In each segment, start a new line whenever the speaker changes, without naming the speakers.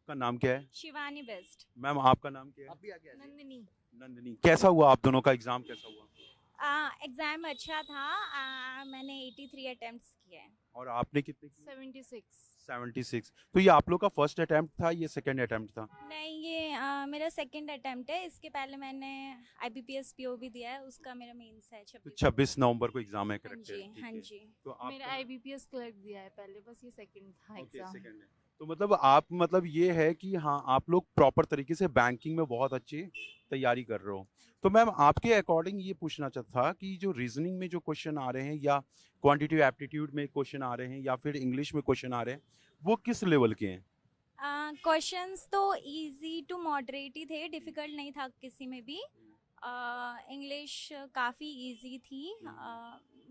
आपका नाम क्या है?
शिवानी बेस्ट।
मैम आपका नाम क्या है?
आप भी आगे आ जाइए।
नंदिनी।
नंदिनी। कैसा हुआ आप दोनों का एग्जाम, कैसा हुआ?
एग्ज़ाम अच्छा था। मैंने 83 अटेम्प्ट्स किए।
और आपने कितने किए?
76।
76। तो ये आप लोग का फर्स्ट अटेम्प्ट था, ये सेकंड अटेम्प्ट था?
नहीं, ये मेरा सेकंड अटेम्प्ट है। इसके पहले मैंने IBPS PO भी दिया है, उसका मेरा मेंस है
तो
26।
26 नवंबर को एग्जाम है,
हाँ
करेक्ट
जी,
है? ठीक
हाँ
है।
जी।
तो
मेरा
आपका
IBPS क्लर्क दिया है पहले, बस ये सेकंड था
ओके
एग्जाम।
सेकंड है। तो मतलब आप मतलब ये है कि हाँ आप लोग प्रॉपर तरीके से बैंकिंग में बहुत अच्छी तैयारी कर रहे हो। तो मैम आपके अकॉर्डिंग ये पूछना चाहता था कि जो रीजनिंग में जो क्वेश्चन आ रहे हैं या क्वांटिटेटिव एप्टीट्यूड में क्वेश्चन आ रहे हैं या फिर इंग्लिश में क्वेश्चन आ रहे हैं, वो किस लेवल के हैं?
क्वेश्चंस तो इजी टू मॉडरेट ही थे, डिफ़िकल्ट नहीं था किसी में भी। इंग्लिश काफ़ी इजी थी।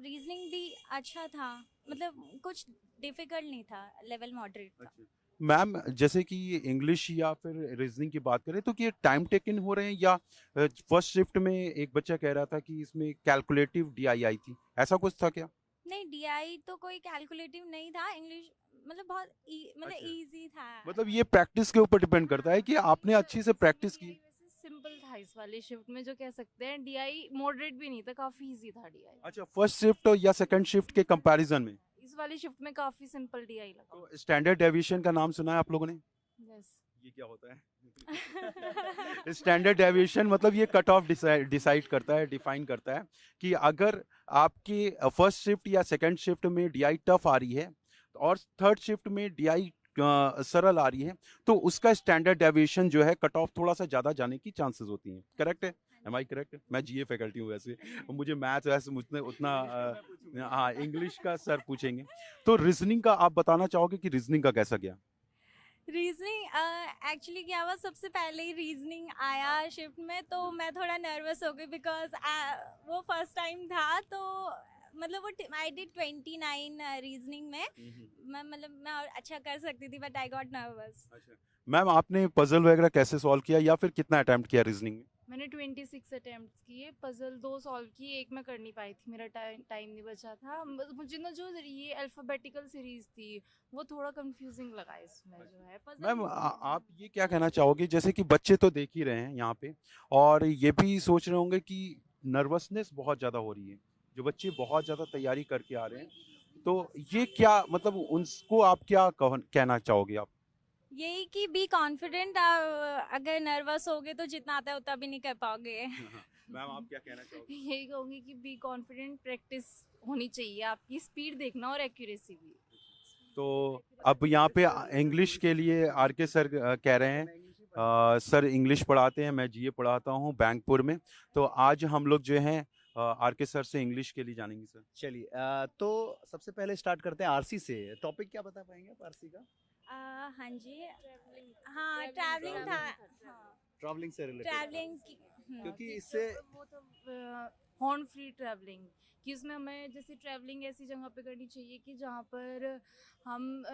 रीजनिंग भी अच्छा था, मतलब कुछ डिफ़िकल्ट नहीं था, लेवल मॉडरेट था।
मैम जैसे कि इंग्लिश या फिर रीजनिंग की बात करें तो कि ये टाइम टेकन हो रहे हैं या फर्स्ट शिफ्ट में एक बच्चा कह रहा था कि इसमें कैलकुलेटिव DI आई थी, ऐसा कुछ था क्या?
नहीं, DI तो कोई कैलकुलेटिव नहीं था। इंग्लिश मतलब बहुत मतलब
अच्छा।
इजी था।
मतलब ये प्रैक्टिस के ऊपर डिपेंड करता है कि आपने अच्छी से प्रैक्टिस की।
वैसे सिंपल था इस वाली शिफ्ट में, जो कह सकते हैं। DI मॉडरेट भी नहीं था, काफी इजी था DI।
अच्छा, फर्स्ट शिफ्ट या सेकंड शिफ्ट के कंपैरिजन में
इस वाली शिफ्ट में काफी सिंपल DI लगा।
तो स्टैंडर्ड डेविएशन का नाम सुना है आप लोगों ने?
यस।
ये क्या होता है? स्टैंडर्ड डेविएशन मतलब ये कट ऑफ डिसाइड करता है, डिफाइन करता है कि अगर आपकी फर्स्ट शिफ्ट या सेकंड शिफ्ट में DI टफ आ रही है और थर्ड शिफ्ट में DI सरल आ रही है, तो उसका स्टैंडर्ड डेविएशन जो है कट ऑफ थोड़ा सा ज़्यादा जाने की चांसेस होती हैं। करेक्ट है? Am I correct? मैं GA फैकल्टी हूँ वैसे, मुझे मैथ्स वैसे मुझे उतना हाँ इंग्लिश का सर पूछेंगे। तो रीजनिंग का आप बताना चाहोगे कि रीजनिंग का कैसा गया?
रीजनिंग एक्चुअली क्या हुआ, सबसे पहले ही रीजनिंग आया शिफ्ट में तो मैं थोड़ा नर्वस हो गई, बिकॉज वो फर्स्ट टाइम था। तो मतलब वो आई डिड 29 रीजनिंग में। मैं और अच्छा कर सकती थी, बट आई गॉट नर्वस।
अच्छा मैम, आपने पजल वगैरह कैसे सॉल्व किया या फिर कितना अटेम्प्ट किया रीजनिंग में?
मैंने 26 अटेम्प्ट्स किए, पजल 2 सॉल्व किए, एक मैं कर नहीं पाई थी, मेरा टाइम नहीं बचा था। मुझे ना जो ये अल्फ़ाबेटिकल सीरीज थी वो थोड़ा कंफ्यूजिंग लगा इसमें, जो है puzzle
मैम
easy था।
आप ये क्या कहना चाहोगे, जैसे कि बच्चे तो देख ही रहे हैं यहाँ पे और ये भी सोच रहे होंगे कि नर्वसनेस बहुत ज़्यादा हो रही है, जो बच्चे बहुत ज़्यादा तैयारी करके आ रहे हैं, तो ये क्या मतलब उनको आप क्या कहना चाहोगे आप?
यही कि बी कॉन्फिडेंट। अगर नर्वस होगे तो जितना आता है उतना भी नहीं कर पाओगे।
मैम आप क्या कहना चाहोगे?
यही कहूँगी कि बी कॉन्फिडेंट, प्रैक्टिस होनी चाहिए, आपकी स्पीड देखना और एक्यूरेसी भी।
तो अब यहाँ पे इंग्लिश के लिए RK सर कह रहे हैं, सर इंग्लिश पढ़ाते हैं, मैं GA पढ़ाता हूँ बैंकपुर में, तो आज हम लोग जो हैं RK सर से इंग्लिश के लिए जानेंगे सर।
चलिए तो सबसे पहले स्टार्ट करते हैं आरसी से। टॉपिक क्या बता पाएंगे आप आरसी का?
हाँ जी। हाँ, ट्रैवलिंग था। हाँ,
ट्रैवलिंग से रिलेटेड।
ट्रैवलिंग की।
क्योंकि इससे
वो तो हॉर्न फ्री ट्रैवलिंग, कि उसमें हमें जैसे ट्रैवलिंग ऐसी जगह पे करनी चाहिए कि जहाँ पर हम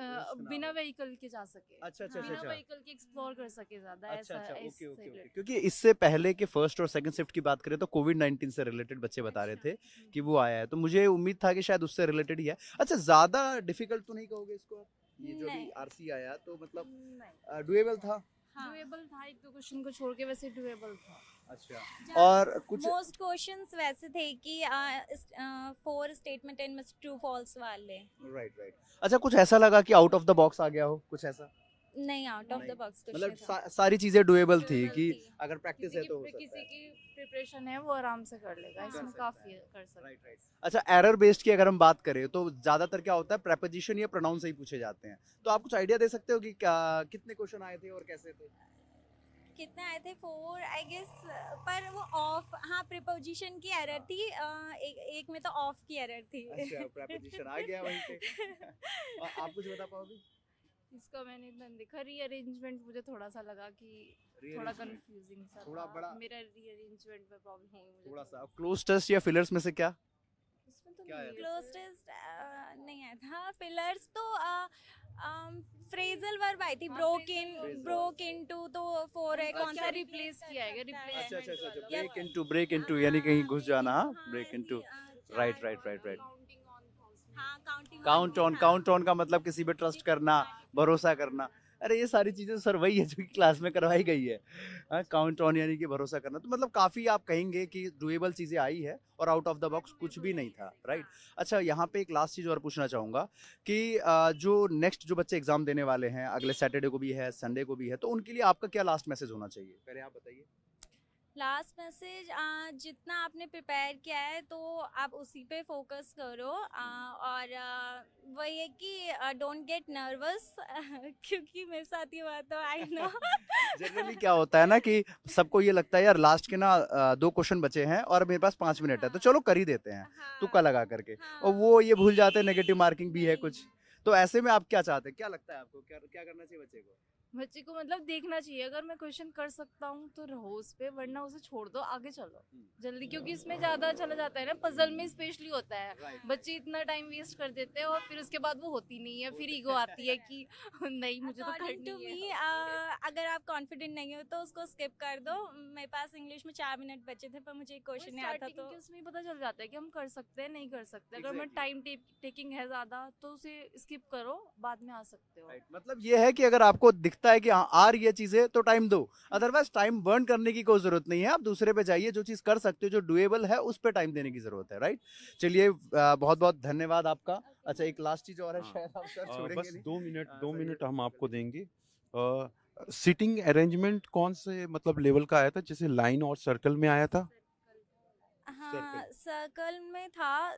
बिना व्हीकल के जा सके।
अच्छा अच्छा
बिना
अच्छा
व्हीकल के एक्सप्लोर कर सके ज्यादा।
अच्छा अच्छा
ऐसा
ओके ओके ओके।
related।
क्योंकि इससे पहले के फर्स्ट और सेकंड शिफ्ट की बात करें तो कोविड-19 से रिलेटेड बच्चे बता रहे थे कि वो आया है, तो मुझे उम्मीद था कि शायद उससे रिलेटेड ही है। अच्छा, ज्यादा डिफिकल्ट तो नहीं कहोगे इसको आप? ये जो भी
नहीं।
आरसी आया तो मतलब
नहीं,
डुएबल था।
हाँ।
डुएबल था, एक दो क्वेश्चन को छोड़ के वैसे डुएबल था।
अच्छा, और कुछ
मोस्ट क्वेश्चंस वैसे थे कि 4 statement and miss true false वाले।
Right right. अच्छा, कुछ ऐसा लगा कि आउट ऑफ द बॉक्स आ गया हो, कुछ ऐसा?
नहीं, आउट ऑफ द
नहीं।
बॉक्स कुछ
मतलब
नहीं था।
सारी चीजें डुएबल थी
Doable
कि
थी।
अगर प्रैक्टिस
किसी
है तो हो
की
सकता
किसी
है।
की प्रिपरेशन है वो आराम से कर लेगा, इसमें
सकता
काफी कर सकता है।
Right right. अच्छा, एरर बेस्ड की अगर हम बात करें तो ज्यादातर क्या होता है, प्रेपोजिशन या प्रोनाउन से ही पूछे जाते हैं, तो आप कुछ आइडिया दे सकते हो कि कितने क्वेश्चन आए थे और कैसे थे?
कितने आए थे? 4 आई गेस। पर वो ऑफ, हाँ, प्रीपोजिशन की एरर थी। एक में तो ऑफ की एरर थी।
अच्छा, प्रेपोजिशन आ गया वहीं पे। और आप कुछ बता पाओगे?
इसका मैंने इतना नहीं देखा। रीअरेंजमेंट मुझे थोड़ा सा लगा कि थोड़ा
Rearrangement,
कंफ्यूजिंग सा
थोड़ा
था।
बड़ा-
मेरा रीअरेंजमेंट में प्रॉब्लम हुई मुझे
थोड़ा सा क्लोज टेस्ट या फिलर्स में से क्या?
इसमें तो
क्या है?
नहीं है।
क्लोज टेस्ट नहीं आया था। फिलर्स तो फ्रेजल वर्ब आई थी।
हाँ,
ब्रोक
phrasal
इन,
verb।
ब्रोक इनटू तो 4 है। कौन सा
क्या
रिप्लेस
रिप्लेस किया है? रिप्लेस
अच्छा अच्छा अच्छा,
या
ब्रेक इनटू यानी कहीं घुस जाना, ब्रेक इनटू। राइट
चार।
Right right right.
Counting on
हाँ, काउंटिंग
काउंट ऑन का मतलब किसी पे ट्रस्ट करना, भरोसा करना। अरे ये सारी चीजें सर वही है जो कि क्लास में करवाई गई है, काउंट ऑन यानी कि भरोसा करना। तो मतलब काफी आप कहेंगे कि डुएबल चीजें आई है और आउट ऑफ द बॉक्स कुछ भी नहीं था, राइट। अच्छा, यहाँ पे एक लास्ट चीज और पूछना चाहूंगा कि जो नेक्स्ट जो बच्चे एग्जाम देने वाले हैं, अगले सैटरडे को भी है, संडे को भी है, तो उनके लिए आपका क्या लास्ट मैसेज होना चाहिए, पहले आप बताइए।
लास्ट मैसेज, जितना आपने प्रिपेयर किया है तो आप उसी पे फोकस करो, और वही है कि डोंट गेट नर्वस क्योंकि मेरे साथ ये बात तो आई नो।
जनरली क्या होता है ना कि सबको ये लगता है यार लास्ट के ना 2 क्वेश्चन बचे हैं और मेरे पास 5 मिनट है, तो चलो कर ही देते हैं तुक्का लगा करके, और वो ये भूल जाते हैं नेगेटिव मार्किंग भी है कुछ। तो ऐसे में आप क्या चाहते हैं, क्या लगता है आपको, क्या क्या करना चाहिए बच्चे को?
बच्चे को मतलब देखना चाहिए, अगर मैं क्वेश्चन कर सकता हूँ तो रहो उस पे, वरना उसे छोड़ दो, आगे चलो जल्दी, क्योंकि इसमें ज्यादा चला जाता है ना, पजल में स्पेशली होता है, बच्चे इतना टाइम वेस्ट कर देते हैं और फिर उसके बाद वो होती नहीं है, फिर ईगो आती है कि नहीं मुझे तो
अकॉर्डिंग टू
करनी
मी,
है।
अगर आप कॉन्फिडेंट नहीं हो तो उसको स्किप कर दो। मेरे पास इंग्लिश में 4 मिनट बचे थे पर मुझे एक क्वेश्चन नहीं आता,
स्टार्टिंग
तो
के उसमें ही पता चल जाता है कि हम कर सकते हैं नहीं कर सकते, अगर मैं
Exactly.
टाइम टेकिंग है ज्यादा तो उसे स्किप करो, बाद में आ सकते हो।
Right. मतलब ये है कि अगर आपको दिखता है कि हाँ आ रही है चीजें तो टाइम दो, अदरवाइज टाइम बर्न करने की कोई जरूरत नहीं है, आप दूसरे पे जाइए, जो चीज कर सकते हो जो डुएबल है उस पे टाइम देने की जरूरत है, राइट। चलिए बहुत बहुत धन्यवाद आपका। अच्छा, एक लास्ट चीज और है,
हाँ।
शायद आप सर छोड़ेंगे
बस
नहीं।
2
सर,
मिनट हम आपको देंगे। सिटिंग अरेंजमेंट कौन से मतलब लेवल का आया था, जैसे लाइन और सर्कल में आया था?
हाँ सर्कल में था,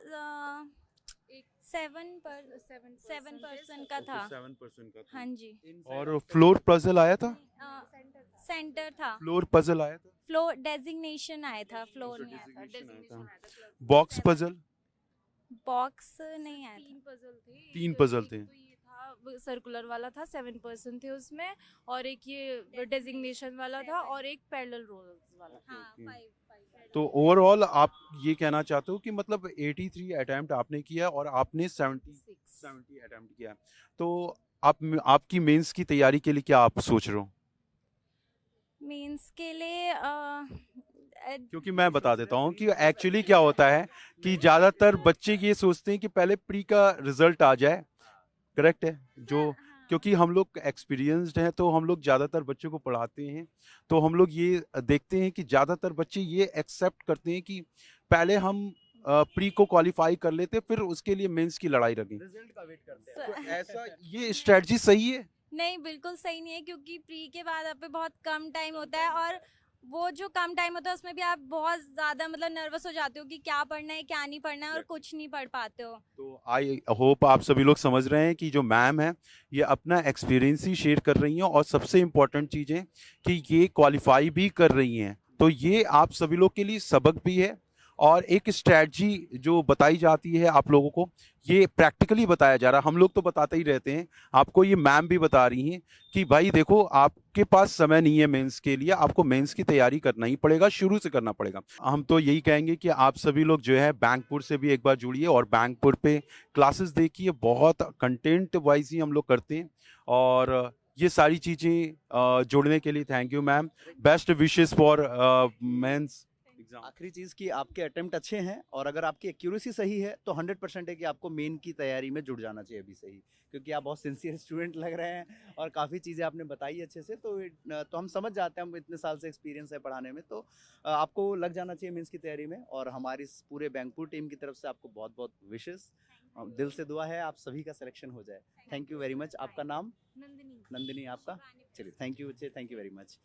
7% का था।
7% का
हाँ जी।
और फ्लोर पजल आया था?
सेंटर था,
फ्लोर पजल आया था?
फ्लोर डेजिग्नेशन आया था, फ्लोर नहीं आया था।
Designation आया था। Box puzzle?
बॉक्स नहीं आया था।
3 पजल थे,
3
एक-
पजल
एक
थे।
तो ये था सर्कुलर वाला था, 7% थे उसमें, और एक ये डेजिग्नेशन वाला था, और एक पैरेलल रोल्स वाला था।
हाँ,
Okay.
5
तो ओवरऑल आप ये कहना चाहते हो कि मतलब 83 अटेम्प्ट आपने किया और आपने 70 अटेम्प्ट किया, तो आपकी मेंस की तैयारी के लिए क्या आप सोच रहे हो?
मीन्स के लिए
क्योंकि मैं बता देता हूँ कि एक्चुअली क्या होता है कि ज़्यादातर बच्चे ये सोचते हैं कि पहले प्री का रिजल्ट आ जाए, करेक्ट है जो, क्योंकि हम लोग एक्सपीरियंस्ड हैं तो हम लोग ज़्यादातर बच्चों को पढ़ाते हैं, तो हम लोग ये देखते हैं कि ज़्यादातर बच्चे ये एक्सेप्ट करते हैं कि पहले हम प्री को क्वालिफाई कर लेते फिर उसके लिए मेंस की लड़ाई रखें।
रिजल्ट का वेट करते हैं।
तो ऐसा ये स्ट्रेटजी सही है?
नहीं, बिल्कुल सही नहीं है, क्योंकि प्री के बाद आप पे बहुत कम टाइम होता है, और वो जो कम टाइम होता है उसमें भी आप बहुत ज़्यादा मतलब नर्वस हो जाते हो कि क्या पढ़ना है क्या नहीं पढ़ना है, और कुछ नहीं पढ़ पाते हो।
तो आई होप आप सभी लोग समझ रहे हैं कि जो मैम है ये अपना एक्सपीरियंस ही शेयर कर रही हैं, और सबसे इम्पोर्टेंट चीज़ है कि ये क्वालिफाई भी कर रही हैं, तो ये आप सभी लोग के लिए सबक भी है, और एक स्ट्रैटेजी जो बताई जाती है आप लोगों को, ये प्रैक्टिकली बताया जा रहा है। हम लोग तो बताते ही रहते हैं, आपको ये मैम भी बता रही हैं कि भाई देखो आपके पास समय नहीं है मेंस के लिए, आपको मेंस की तैयारी करना ही पड़ेगा, शुरू से करना पड़ेगा। हम तो यही कहेंगे कि आप सभी लोग जो है बैंकपुर से भी एक बार जुड़िए और बैंकपुर पे क्लासेस देखिए, बहुत कंटेंट वाइज ही हम लोग करते हैं, और ये सारी चीज़ें जोड़ने के लिए thank you ma'am. Best wishes for mains exam.
आखिरी चीज कि आपके अटेम्प्ट अच्छे हैं, और अगर आपकी एक्यूरेसी सही है तो 100% है कि आपको मेन की तैयारी में जुट जाना चाहिए अभी से ही, क्योंकि आप बहुत सिंसियर स्टूडेंट लग रहे हैं और काफ़ी चीज़ें आपने बताई अच्छे से, तो हम समझ जाते हैं, हम इतने साल से एक्सपीरियंस है पढ़ाने में, तो आपको लग जाना चाहिए मेंस की तैयारी में। और हमारी इस पूरे बैंकपुर टीम की तरफ से आपको बहुत बहुत विशेस, दिल से दुआ है आप सभी का सिलेक्शन हो जाए। Thank you very much. आपका नाम?
नंदिनी।
नंदिनी आपका? चलिए, थैंक यू वेरी मच।